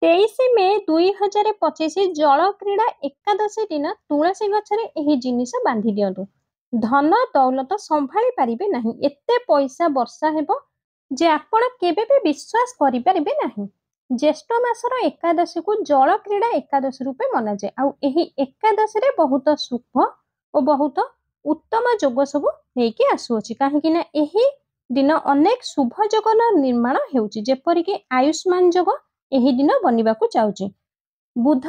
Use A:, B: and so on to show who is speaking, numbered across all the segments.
A: 23 ମେ 2025 ଜଳ କ୍ରୀଡ଼ା ଏକାଦଶୀ ଦିନ ତୁଳସୀ ଗଛରେ ଏହି ଜିନିଷ ବାନ୍ଧି ଦିଅନ୍ତୁ। ଧନ ଦୌଲତ ସମ୍ଭାଳି ପାରିବେ ନାହିଁ। ଏତେ ପଇସା ବର୍ଷା ହେବ ଯେ ଆପଣ କେବେ ବି ବିଶ୍ୱାସ କରିପାରିବେ ନାହିଁ। ଜ୍ୟେଷ୍ଠ ମାସର ଏକାଦଶୀକୁ ଜଳ କ୍ରୀଡ଼ା ଏକାଦଶୀ ରୂପେ ମନାଯାଏ। ଆଉ ଏହି ଏକାଦଶୀରେ ବହୁତ ଶୁଭ ଓ ବହୁତ ଉତ୍ତମ ଯୋଗ ସବୁ ନେଇକି ଆସୁଅଛି। କାହିଁକି ନା ଏହି ଦିନ ଅନେକ ଶୁଭ ଯୋଗର ନିର୍ମାଣ ହେଉଛି, ଯେପରିକି ଆୟୁଷ୍ମାନ ଯୋଗ ଏହି ଦିନ ବନିବାକୁ ଯାଉଛି। ବୁଧ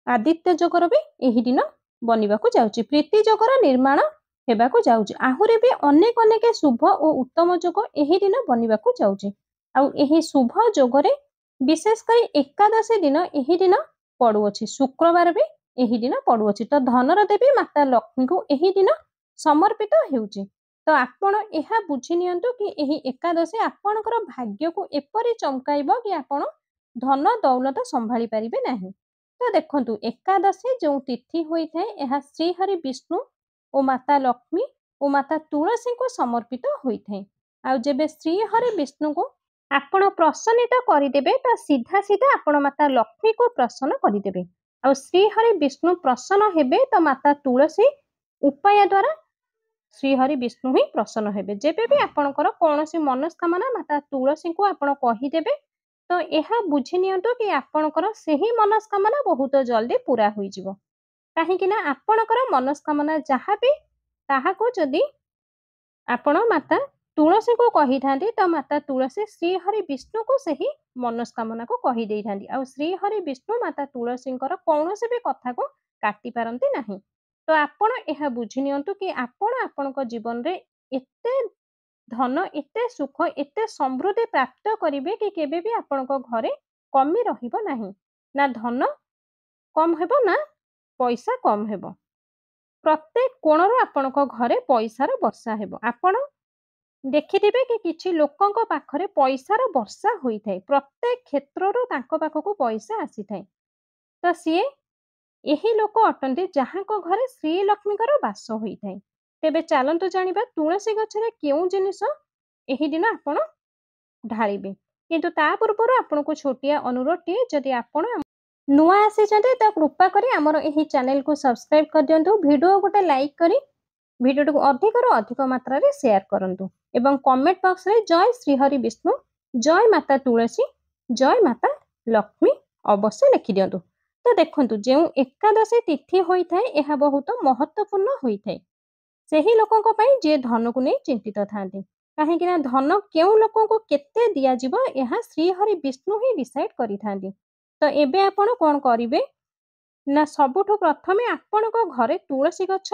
A: ଆଦିତ୍ୟ ଯୋଗର ବି ଏହି ଦିନ ବନିବାକୁ ଯାଉଛି। ପ୍ରୀତି ଯୋଗର ନିର୍ମାଣ ହେବାକୁ ଯାଉଛି। ଆହୁରି ବି ଅନେକ ଶୁଭ ଓ ଉତ୍ତମ ଯୋଗ ଏହି ଦିନ ବନିବାକୁ ଯାଉଛି। ଆଉ ଏହି ଶୁଭ ଯୋଗରେ ବିଶେଷ କରି ଏକାଦଶୀ ଦିନ ଏହି ଦିନ ପଡୁଅଛି। ଶୁକ୍ରବାର ବି ଏହି ଦିନ ପଡୁଅଛି। ତ ଧନର ଦେବୀ ମାତା ଲକ୍ଷ୍ମୀଙ୍କୁ ଏହି ଦିନ ସମର୍ପିତ ହେଉଛି। ତ ଆପଣ ଏହା ବୁଝି ନିଅନ୍ତୁ କି ଏହି ଏକାଦଶୀ ଆପଣଙ୍କର ଭାଗ୍ୟକୁ ଏପରି ଚମକାଇବ କି ଆପଣ ଧନ ଦୌଲତ ସମ୍ଭାଳି ପାରିବେ ନାହିଁ। ତ ଦେଖନ୍ତୁ, ଏକାଦଶୀ ଯେଉଁ ତିଥି ହୋଇଥାଏ ଏହା ଶ୍ରୀହରି ବିଷ୍ଣୁ ଓ ମାତା ଲକ୍ଷ୍ମୀ ଓ ମାତା ତୁଳସୀଙ୍କୁ ସମର୍ପିତ ହୋଇଥାଏ। ଆଉ ଯେବେ ଶ୍ରୀହରି ବିଷ୍ଣୁଙ୍କୁ ଆପଣ ପ୍ରସନ୍ନିତ କରିଦେବେ ତ ସିଧା ଆପଣ ମାତା ଲକ୍ଷ୍ମୀକୁ ପ୍ରସନ୍ନ କରିଦେବେ। ଆଉ ଶ୍ରୀହରି ବିଷ୍ଣୁ ପ୍ରସନ୍ନ ହେବେ ତ ମାତା ତୁଳସୀ ଉପାୟ ଦ୍ୱାରା ଶ୍ରୀହରି ବିଷ୍ଣୁ ହିଁ ପ୍ରସନ୍ନ ହେବେ। ଯେବେ ବି ଆପଣଙ୍କର କୌଣସି ମନସ୍କାମନା ମାତା ତୁଳସୀଙ୍କୁ ଆପଣ କହିଦେବେ ତ ଏହା ବୁଝି ନିଅନ୍ତୁ କି ଆପଣଙ୍କର ସେହି ମନସ୍କାମନା ବହୁତ ଜଲ୍ଦି ପୁରା ହୋଇଯିବ। କାହିଁକି ନା ଆପଣଙ୍କର ମନସ୍କାମନା ଯାହା ବି ତାହାକୁ ଯଦି ଆପଣ ମାତା ତୁଳସୀଙ୍କୁ କହିଥାନ୍ତି ତ ମାତା ତୁଳସୀ ଶ୍ରୀହରି ବିଷ୍ଣୁଙ୍କୁ ସେହି ମନସ୍କାମନାକୁ କହିଦେଇଥାନ୍ତି। ଆଉ ଶ୍ରୀହରି ବିଷ୍ଣୁ ମାତା ତୁଳସୀଙ୍କର କୌଣସି ବି କଥାକୁ କାଟି ପାରନ୍ତି ନାହିଁ। ତ ଆପଣ ଏହା ବୁଝି ନିଅନ୍ତୁ କି ଆପଣ ଆପଣଙ୍କ ଜୀବନରେ ଏତେ ଧନ, ଏତେ ସୁଖ, ଏତେ ସମୃଦ୍ଧି ପ୍ରାପ୍ତ କରିବେ କି କେବେ ବି ଆପଣଙ୍କ ଘରେ କମି ରହିବ ନାହିଁ। ନା ଧନ କମ ହେବ ନା ପଇସା କମ ହେବ। ପ୍ରତ୍ୟେକ କୋଣରୁ ଆପଣଙ୍କ ଘରେ ପଇସାର ବର୍ଷା ହେବ। ଆପଣ ଦେଖିଥିବେ କି କିଛି ଲୋକଙ୍କ ପାଖରେ ପଇସାର ବର୍ଷା ହୋଇଥାଏ। ପ୍ରତ୍ୟେକ କ୍ଷେତ୍ରରୁ ତାଙ୍କ ପାଖକୁ ପଇସା ଆସିଥାଏ। ତ ସିଏ ଏହି ଲୋକ ଅଟନ୍ତି ଯାହାଙ୍କ ଘରେ ଶ୍ରୀଲକ୍ଷ୍ମୀଙ୍କର ବାସ ହୋଇଥାଏ। ତେବେ ଚାଲନ୍ତୁ ଜାଣିବା ତୁଳସୀ ଗଛରେ କେଉଁ ଜିନିଷ ଏହି ଦିନ ଆପଣ ଢାଳିବେ। କିନ୍ତୁ ତା ପୂର୍ବରୁ ଆପଣଙ୍କୁ ଛୋଟିଆ ଅନୁରୋଧଟିଏ, ଯଦି ଆପଣ ନୂଆ ଆସିଛନ୍ତି ତ କୃପା କରି ଆମର ଏହି ଚ୍ୟାନେଲକୁ ସବସ୍କ୍ରାଇବ କରିଦିଅନ୍ତୁ। ଭିଡ଼ିଓ ଗୋଟେ ଲାଇକ୍ କରି ଭିଡ଼ିଓଟିକୁ ଅଧିକରୁ ଅଧିକ ମାତ୍ରାରେ ସେୟାର କରନ୍ତୁ ଏବଂ କମେଣ୍ଟ ବକ୍ସରେ ଜୟ ଶ୍ରୀହରି ବିଷ୍ଣୁ, ଜୟ ମାତା ତୁଳସୀ, ଜୟ ମାତା ଲକ୍ଷ୍ମୀ ଅବଶ୍ୟ ଲେଖିଦିଅନ୍ତୁ। ତ ଦେଖନ୍ତୁ, ଯେଉଁ ଏକାଦଶୀ ତିଥି ହୋଇଥାଏ ଏହା ବହୁତ ମହତ୍ତ୍ୱପୂର୍ଣ୍ଣ ହୋଇଥାଏ ସେହି ଲୋକଙ୍କ ପାଇଁ ଯିଏ ଧନକୁ ନେଇ ଚିନ୍ତିତ ଥାନ୍ତି। କାହିଁକି ନା ଧନ କେଉଁ ଲୋକଙ୍କୁ କେତେ ଦିଆଯିବ ଏହା ଶ୍ରୀହରି ବିଷ୍ଣୁ ହିଁ ଡିସାଇଡ୍ କରିଥାନ୍ତି। ତ ଏବେ ଆପଣ କ'ଣ କରିବେ ନା ସବୁଠୁ ପ୍ରଥମେ ଆପଣଙ୍କ ଘରେ ତୁଳସୀ ଗଛ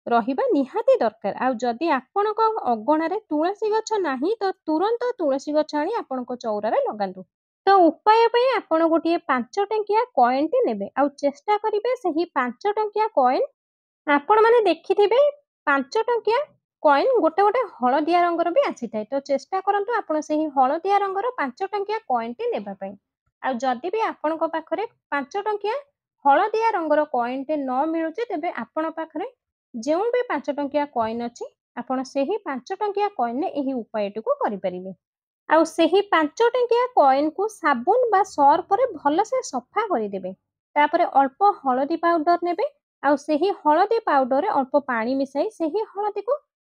A: ରହିବା ନିହାତି ଦରକାର। ଆଉ ଯଦି ଆପଣଙ୍କ ଅଗଣାରେ ତୁଳସୀ ଗଛ ନାହିଁ ତ ତୁରନ୍ତ ତୁଳସୀ ଗଛ ଆଣି ଆପଣଙ୍କ ଚଉରାରେ ଲଗାନ୍ତୁ। ତ ଉପାୟ ପାଇଁ ଆପଣ ଗୋଟିଏ 5 ଟଙ୍କିଆ କଏନ୍ଟି ନେବେ। ଆଉ ଚେଷ୍ଟା କରିବେ ସେହି 5 ଟଙ୍କିଆ କଏନ୍, ଆପଣମାନେ ଦେଖିଥିବେ 5 ଟଙ୍କିଆ କଏନ୍ ଗୋଟେ ହଳଦିଆ ରଙ୍ଗର ବି ଆସିଥାଏ। ତ ଚେଷ୍ଟା କରନ୍ତୁ ଆପଣ ସେହି ହଳଦିଆ ରଙ୍ଗର 5 ଟଙ୍କିଆ କଏନ୍ଟି ନେବା ପାଇଁ। ଆଉ ଯଦି ବି ଆପଣଙ୍କ ପାଖରେ 5 ଟଙ୍କିଆ ହଳଦିଆ ରଙ୍ଗର କଏନ୍ଟେ ନ ମିଳୁଛି ତେବେ ଆପଣ ପାଖରେ ଯେଉଁ ବି 5 ଟଙ୍କିଆ କଏନ୍ ଅଛି ଆପଣ ସେହି 5 ଟଙ୍କିଆ କଏନ୍ରେ ଏହି ଉପାୟଟିକୁ କରିପାରିବେ। ଆଉ ସେହି 5 ଟଙ୍କିଆ କଏନ୍କୁ ସାବୁନ ବା ସର୍ଫରେ ଭଲସେ ସଫା କରିଦେବେ। ତାପରେ ଅଳ୍ପ ହଳଦୀ ପାଉଡର ନେବେ। ଆଉ ସେହି ହଳଦୀ ପାଉଡରରେ ଅଳ୍ପ ପାଣି ମିଶାଇ ସେହି ହଳଦୀକୁ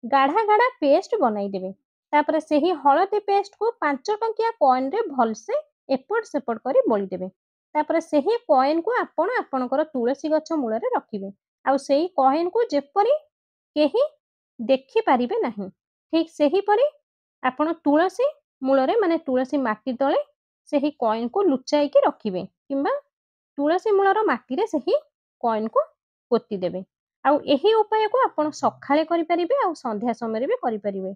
A: ଗାଢ଼ା ପେଷ୍ଟ ବନାଇଦେବେ। ତାପରେ ସେହି ହଳଦୀ ପେଷ୍ଟକୁ 5 ଟଙ୍କିଆ କଏନ୍ରେ ଭଲସେ ଏପଟ ସେପଟ କରି ବୋଳିଦେବେ। ତାପରେ ସେହି କଏନ୍କୁ ଆପଣ ଆପଣଙ୍କର ତୁଳସୀ ଗଛ ମୂଳରେ ରଖିବେ। ଆଉ ସେହି କଏନ୍କୁ ଯେପରି କେହି ଦେଖିପାରିବେ ନାହିଁ, ଠିକ୍ ସେହିପରି ଆପଣ ତୁଳସୀ ମୂଳରେ ମାନେ ତୁଳସୀ ମାଟି ତଳେ ସେହି କଏନ୍କୁ ଲୁଚାଇକି ରଖିବେ କିମ୍ବା ତୁଳସୀ ମୂଳର ମାଟିରେ ସେହି କଏନ୍କୁ ପୋତିଦେବେ। ଆଉ ଏହି ଉପାୟକୁ ଆପଣ ସକାଳେ କରିପାରିବେ ଆଉ ସନ୍ଧ୍ୟା ସମୟରେ ବି କରିପାରିବେ।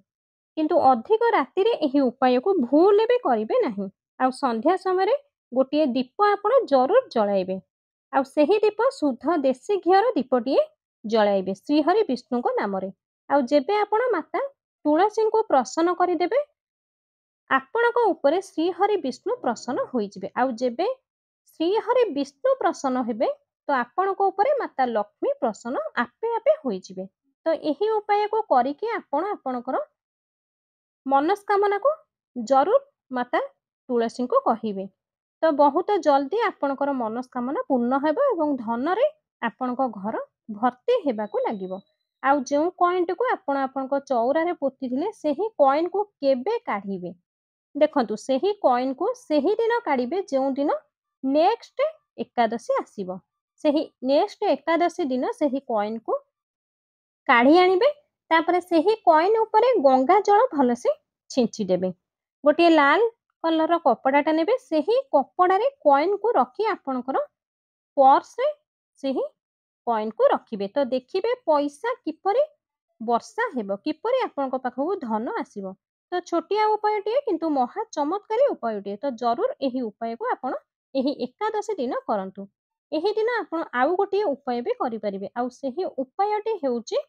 A: କିନ୍ତୁ ଅଧିକ ରାତିରେ ଏହି ଉପାୟକୁ ଭୁଲରେ ବି କରିବେ ନାହିଁ। ଆଉ ସନ୍ଧ୍ୟା ସମୟରେ ଗୋଟିଏ ଦୀପ ଆପଣ ଜରୁର ଜଳାଇବେ। ଆଉ ସେହି ଦୀପ ଶୁଦ୍ଧ ଦେଶୀ ଘିଅର ଦୀପଟିଏ ଜଳାଇବେ ଶ୍ରୀହରି ବିଷ୍ଣୁଙ୍କ ନାମରେ। ଆଉ ଯେବେ ଆପଣ ମାତା ତୁଳସୀଙ୍କୁ ପ୍ରସନ୍ନ କରିଦେବେ ଆପଣଙ୍କ ଉପରେ ଶ୍ରୀହରି ବିଷ୍ଣୁ ପ୍ରସନ୍ନ ହୋଇଯିବେ। ଆଉ ଯେବେ ଶ୍ରୀହରି ବିଷ୍ଣୁ ପ୍ରସନ୍ନ ହେବେ ତ ଆପଣଙ୍କ ଉପରେ ମାତା ଲକ୍ଷ୍ମୀ ପ୍ରସନ୍ନ ଆପେ ହୋଇଯିବେ। ତ ଏହି ଉପାୟକୁ କରିକି ଆପଣ ଆପଣଙ୍କର ମନସ୍କାମନାକୁ ଜରୁର ମାତା ତୁଳସୀଙ୍କୁ କହିବେ। तो बहुत जल्दी आपणकर मनस्कामना पूर्ण हेबो एवं धनरे आपणक घर भर्ती हेबाकू लागिबो। आउ जो कॉइन को आपण आपणक चौरारे पोतिथिले सेही कॉइन को केबे काढिबे देखंतु सेही कॉइन को सेही दिन काढिबे जो दिन नेक्स्ट एकादशी आसीबो। सेही नेक्स्ट एकादशी दिन सेही कॉइन को काढ़ी आनिबे तापरे सेही कॉइन उपरे गंगा जल भलसे छिंची देबे। गोटे लाल कलर कपड़ाटा नेबे सेही कपड़ारे कॉइन को रखी आपणकर पर्स रे सेही कॉइन को रखिबे। तो देखिबे पैसा किपरि वर्षा हेबो किपरि आपणक पाखकू धन आसीबो। तो छोटिया उपायटिए किंतु महा चमत्कारी उपायटिए। तो जरूर एही उपाय को आपण एही एकादशी दिन करंतु। एही दिन आपण आउ गोटे उपाय भी करि परिबे। आउ सेही उपायटी हेउची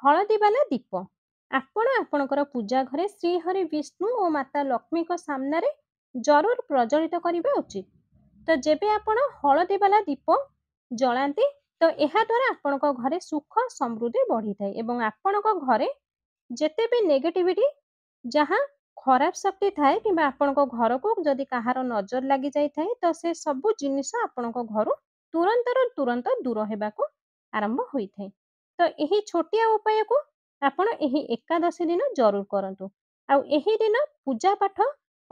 A: हळदी वाला दीप। आपण आपणकर पूजा घरे श्री हरि विष्णु और माता लक्ष्मी को सामने रे जरूर प्रज्वलित करिबे उचित। तो जेबे आपण हळदी वाला दीप जलांती तो एहा द्वारा आपणक घरे सुख समृद्धि बढ़ी थाए एवं आपणक घरे जेते भी नेगेटिविटी जहाँ खराब शक्ति थाए कि आपणक घर को जदि कहार नजर लगी जाई थाए तो से सब जिनिस आपणक घर तुरंत दूर हेबाकू आरंभ होई थाए। तो यही छोटिया उपाय को आपण यही एकादशी दिन जरूर करंतु। आउ यही दिन पूजा पाठ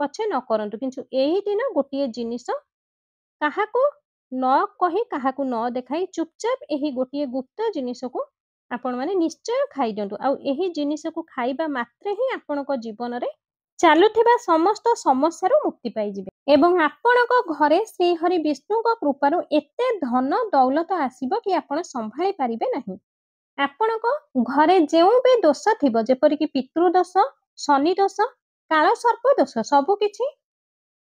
A: पछे न करंतु किंतु यही दिन गोटे जिनिस काहाको न कही काहाको न देखाई चुपचाप यही गोटे गुप्त जिनिस को आपण माने निश्चय खाई दियंतु। आउ यही जिनिस को खाइबा मात्रे ही आपणक जीवन रे चालुथिबा समस्त समस्या रो मुक्ति पाई जिवे एवं आपणक घरे श्री हरि विष्णु को कृपारु एते धन दौलत आसीबो कि आपण संभाळी पारिबे नाही। आपणक घरे जेउ भी दोष थिबो जेपरि कि पितृ दोष शनि दोष काल सर्प दोष सबु किछि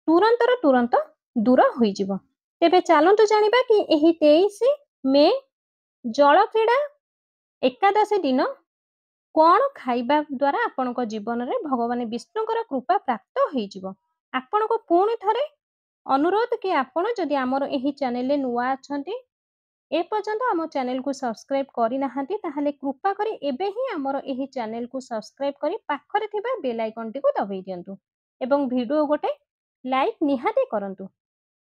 A: तुरंत दूर होई जिवो। तेबे चालंतु जानिबा कि एही 23 मे जल क्रीड़ा एकादशी दिन कौन खाइबा द्वारा आपणक जीवन रे भगवान विष्णुकर कृपा प्राप्त होई जिवो। आपणक पुणी थरे अनुरोध कि आपण जदि हमर एही चैनल रे नुआ अछंती ए पर्यंत आम चैनल को सब्सक्राइब करि नाहंती ताहले कृपा करी एबे ही हमर एही चैनल को सब्सक्राइब करी पाखरे थिबा बेल आइकन टी को दबाई दियंतु एवं वीडियो गोटे लाइक निहाती करंतु।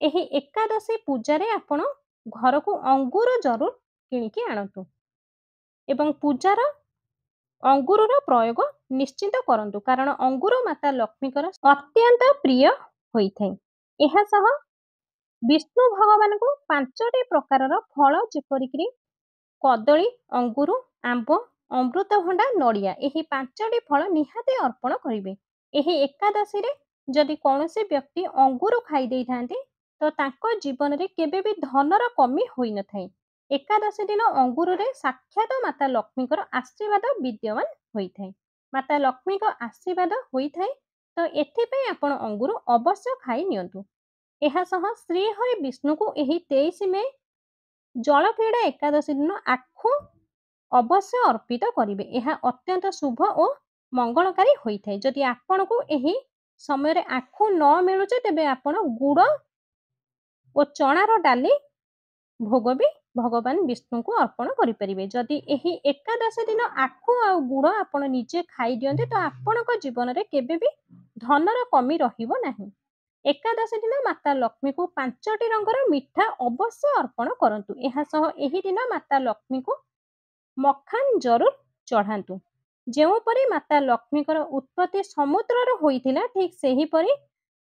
A: एही एकादशी पूजा रे आपण घर को अंगूर जरूर किनिकी आनंतु एवं पूजार अंगूर प्रयोग निश्चित करंतु कारण अंगूर माता लक्ष्मीकर अत्यंत प्रिय होई थाए। एहा सह विष्णु भगवान को 5टी प्रकारर फल जेपरिक कदली अंगूर आंब अमृतभंडा नड़िया यही 5टी फल निहाती अर्पण करेंगे। यही एकादशी रे जदि कौनसी व्यक्ति अंगूर खाई दे थांती तो तांको जीवन रे केबे भी धनर कमी होई न थाए। एकादशी दिन अंगूर रे साक्षात माता लक्ष्मीकर आशीर्वाद विद्यमान होई थाए। माता लक्ष्मी को आशीर्वाद होई थाए तो एथिपई आपण अंगूर अवश्य खाई नियंतु। एहा सह श्री हरि विष्णु को यही 23 मे जल क्रीड़ा एकादशी दिन आखु अवश्य अर्पित करिवे। एहा अत्यंत शुभ और मंगलकारी होई थाए। जदि आपण को यही समय रे आखु न मिलुचे तेबे आपण गुड़ और चणार डाली भोग भी भगवान विष्णु को अर्पण करि परिबे। जदि यही एकादशी दिन आखु आ गुड़ आपण निजे खाई दियंते तो आपणक जीवन रे केबे भी धनर कमी रहिबो नाही। एकादशी दिन माता लक्ष्मी को 5टी रंगर मिठा अवश्य अर्पण करंतु। एहा सह एही दिन माता लक्ष्मी को मखान जरूर चढ़ांतु। जेउपरि माता लक्ष्मीकर उत्पत्ति समुद्र होइथिला ठीक सेही परि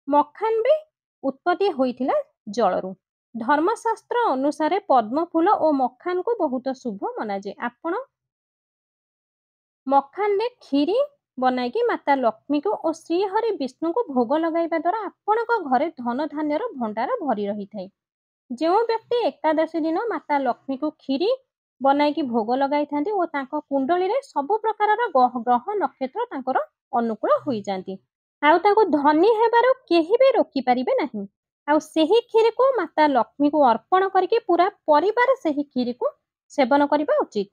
A: मखान भी उत्पत्ति होइथिला जलरू। धर्मशास्त्र अनुसार पद्म फूल और मखान को बहुत शुभ मना जाए। आपण मखान रे खीरी बनाई माता लक्ष्मी को और श्री हरि विष्णु को भोग लगाइबा द्वारा आपणक घरे धन धान्यर भंडार भरी रही थाए। जो व्यक्ति एकादशी दिन माता लक्ष्मी को खीरी बनाई भोग लगाई थांती और तांको कुंडली रे सब प्रकार ग्रह नक्षत्र तांकर अनुकूल होई जांती आउ तांको धनी हेबार केही भी रोकी परिबे नहीं। आउ सेही खीरी को माता लक्ष्मी को अर्पण करके पूरा परिवार सेही खीरी को सेवन करबा उचित।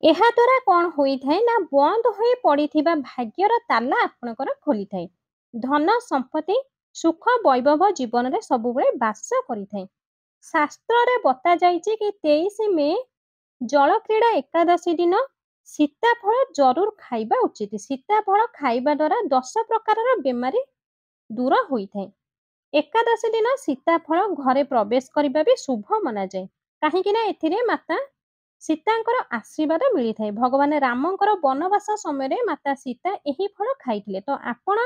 A: एहा द्वारा कौन होई थाए ना बंद होई पड़िथिबा भाग्यर ताला आपणकर खोली थाए। धन संपत्ति सुख वैभव जीवन रे सब बेले वास करि थाए। शास्त्र रे बता जाइछि कि 23 मे जल क्रीड़ा एकादशी दिन सीताफल जरूर खाइबा उचित। सीताफल खाइबा द्वारा 10 प्रकारर बेमारी दूर होई थाए। ଏକାଦଶୀ ଦିନ ସୀତାଫଳ ଘରେ ପ୍ରବେଶ କରିବା ବି ଶୁଭ ମନାଯାଏ। କାହିଁକି ନା ଏଥିରେ ମାତା ସୀତାଙ୍କର ଆଶୀର୍ବାଦ ମିଳିଥାଏ। ଭଗବାନ ରାମଙ୍କର ବନବାସ ସମୟରେ ମାତା ସୀତା ଏହି ଫଳ ଖାଇଥିଲେ। ତ ଆପଣ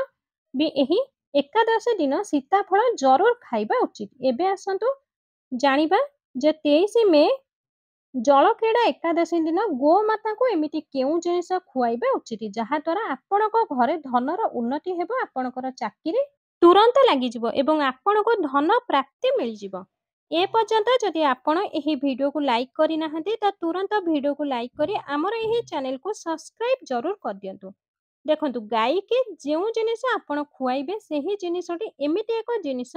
A: ବି ଏହି ଏକାଦଶୀ ଦିନ ସୀତାଫଳ ଜରୁର ଖାଇବା ଉଚିତ। ଏବେ ଆସନ୍ତୁ ଜାଣିବା ଯେ 23 ମେ ଜଳକ୍ରୀଡ଼ା ଏକାଦଶୀ ଦିନ ଗୋମାତାଙ୍କୁ ଏମିତି କେଉଁ ଜିନିଷ ଖୁଆଇବା ଉଚିତ ଯାହାଦ୍ୱାରା ଆପଣଙ୍କ ଘରେ ଧନର ଉନ୍ନତି ହେବ, ଆପଣଙ୍କର ଚାକିରି ତୁରନ୍ତ ଲାଗିଯିବ ଏବଂ ଆପଣଙ୍କୁ ଧନ ପ୍ରାପ୍ତି ମିଳିଯିବ। ଏ ପର୍ଯ୍ୟନ୍ତ ଯଦି ଆପଣ ଏହି ଭିଡ଼ିଓକୁ ଲାଇକ୍ କରିନାହାନ୍ତି ତ ତୁରନ୍ତ ଭିଡ଼ିଓକୁ ଲାଇକ୍ କରି ଆମର ଏହି ଚ୍ୟାନେଲକୁ ସବସ୍କ୍ରାଇବ୍ ଜରୁର କରିଦିଅନ୍ତୁ। ଦେଖନ୍ତୁ, ଗାଈକି ଯେଉଁ ଜିନିଷ ଆପଣ ଖୁଆଇବେ ସେହି ଜିନିଷଟି ଏମିତି ଏକ ଜିନିଷ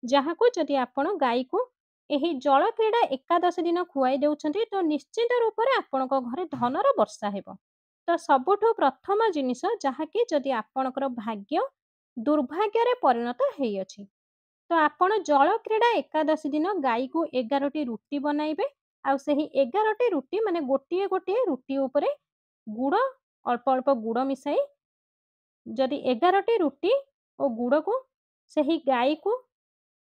A: ଯାହାକୁ ଯଦି ଆପଣ ଗାଈକୁ ଏହି ଜଳକ୍ରୀଡ଼ା ଏକାଦଶୀ ଦିନ ଖୁଆଇ ଦେଉଛନ୍ତି ତ ନିଶ୍ଚିତ ରୂପରେ ଆପଣଙ୍କ ଘରେ ଧନର ବର୍ଷା ହେବ। ତ ସବୁଠୁ ପ୍ରଥମ ଜିନିଷ ଯାହାକି ଯଦି ଆପଣଙ୍କର ଭାଗ୍ୟ ଦୁର୍ଭାଗ୍ୟରେ ପରିଣତ ହେଇଅଛି ତ ଆପଣ ଜଳକ୍ରୀଡ଼ା ଏକାଦଶୀ ଦିନ ଗାଈକୁ 11ଟି ରୁଟି ବନାଇବେ। ଆଉ ସେହି 11ଟି ରୁଟି ମାନେ ଗୋଟିଏ ଗୋଟିଏ ରୁଟି ଉପରେ ଗୁଡ଼, ଅଳ୍ପ ଅଳ୍ପ ଗୁଡ଼ ମିଶାଇ ଯଦି 11ଟି ରୁଟି ଓ ଗୁଡ଼କୁ ସେହି ଗାଈକୁ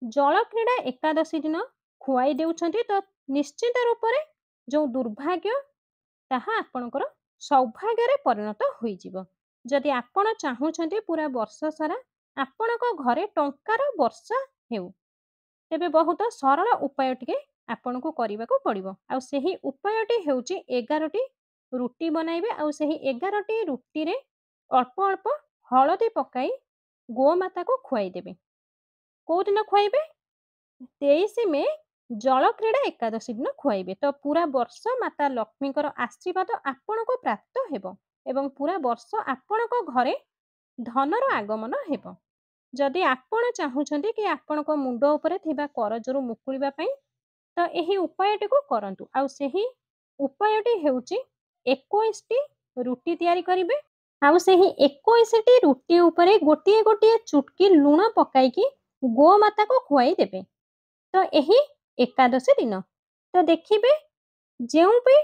A: ଜଳକ୍ରୀଡ଼ା ଏକାଦଶୀ ଦିନ ଖୁଆଇ ଦେଉଛନ୍ତି ତ ନିଶ୍ଚିତ ରୂପରେ ଯେଉଁ ଦୁର୍ଭାଗ୍ୟ ତାହା ଆପଣଙ୍କର ସୌଭାଗ୍ୟରେ ପରିଣତ ହୋଇଯିବ। ଯଦି ଆପଣ ଚାହୁଁଛନ୍ତି ପୁରା ବର୍ଷ ସାରା ଆପଣଙ୍କ ଘରେ ଟଙ୍କାର ବର୍ଷା ହେଉ, ତେବେ ବହୁତ ସରଳ ଉପାୟ ଟିକେ ଆପଣଙ୍କୁ କରିବାକୁ ପଡ଼ିବ। ଆଉ ସେହି ଉପାୟଟି ହେଉଛି 11ଟି ରୁଟି ବନାଇବେ ଆଉ ସେହି 11ଟି ରୁଟିରେ ଅଳ୍ପ ଅଳ୍ପ ହଳଦୀ ପକାଇ ଗୋମାତାକୁ ଖୁଆଇଦେବେ। କୋଉଦିନ ଖୁଆଇବେ? 23 ମେ ଜଳକ୍ରୀଡ଼ା ଏକାଦଶୀ ଦିନ ଖୁଆଇବେ। ତ ପୁରା ବର୍ଷ ମାତା ଲକ୍ଷ୍ମୀଙ୍କର ଆଶୀର୍ବାଦ ଆପଣଙ୍କୁ ପ୍ରାପ୍ତ ହେବ ଏବଂ ପୁରା ବର୍ଷ ଆପଣଙ୍କ ଘରେ ଧନର ଆଗମନ ହେବ। ଯଦି ଆପଣ ଚାହୁଁଛନ୍ତି କି ଆପଣଙ୍କ ମୁଣ୍ଡ ଉପରେ ଥିବା କରଜରୁ ମୁକୁଳିବା ପାଇଁ ତ ଏହି ଉପାୟଟିକୁ କରନ୍ତୁ। ଆଉ ସେହି ଉପାୟଟି ହେଉଛି 21ଟି ରୁଟି ତିଆରି କରିବେ ଆଉ ସେହି 21ଟି ରୁଟି ଉପରେ ଗୋଟିଏ ଗୋଟିଏ ଚୁଟକି ଲୁଣ ପକାଇକି ଗୋମାତାକୁ ଖୁଆଇ ଦେବେ। ତ ଏହି ଏକାଦଶୀ ଦିନ ତ ଦେଖିବେ ଯେଉଁ ବି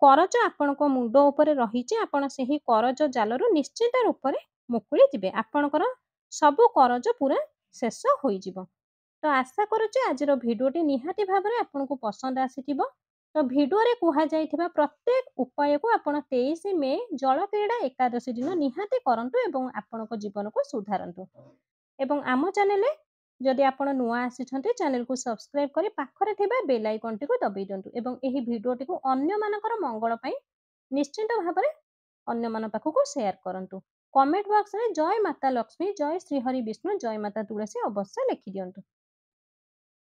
A: କରଜ ଆପଣଙ୍କ ମୁଣ୍ଡ ଉପରେ ରହିଛି ଆପଣ ସେହି କରଜ ଜାଲରୁ ନିଶ୍ଚିତ ରୂପରେ ମୁକୁଳି ଯିବେ। ଆପଣଙ୍କର ସବୁ କରଜ ପୁରା ଶେଷ ହୋଇଯିବ। ତ ଆଶା କରୁଛି ଆଜିର ଭିଡ଼ିଓଟି ନିହାତି ଭାବରେ ଆପଣଙ୍କୁ ପସନ୍ଦ ଆସିଥିବ। ତ ଭିଡ଼ିଓରେ କୁହାଯାଇଥିବା ପ୍ରତ୍ୟେକ ଉପାୟକୁ ଆପଣ 23 ମେ ଜଳକ୍ରୀଡ଼ା ଏକାଦଶୀ ଦିନ ନିହାତି କରନ୍ତୁ ଏବଂ ଆପଣଙ୍କ ଜୀବନକୁ ସୁଧାରନ୍ତୁ। ଏବଂ ଆମ ଚ୍ୟାନେଲରେ ଯଦି ଆପଣ ନୂଆ ଆସିଛନ୍ତି ଚ୍ୟାନେଲକୁ ସବସ୍କ୍ରାଇବ୍ କରି ପାଖରେ ଥିବା ବେଲ୍ ଆଇକନ୍ଟିକୁ ଦବାଇ ଦିଅନ୍ତୁ ଏବଂ ଏହି ଭିଡ଼ିଓଟିକୁ ଅନ୍ୟମାନଙ୍କର ମଙ୍ଗଳ ପାଇଁ ନିଶ୍ଚିତ ଭାବରେ ଅନ୍ୟମାନଙ୍କ ପାଖକୁ ସେୟାର କରନ୍ତୁ। କମେଣ୍ଟ ବକ୍ସରେ ଜୟ ମାତା ଲକ୍ଷ୍ମୀ, ଜୟ ଶ୍ରୀ ହରି ବିଷ୍ଣୁ, ଜୟ ମାତା ତୁଳସୀ ଅବଶ୍ୟ ଲେଖିଦିଅନ୍ତୁ।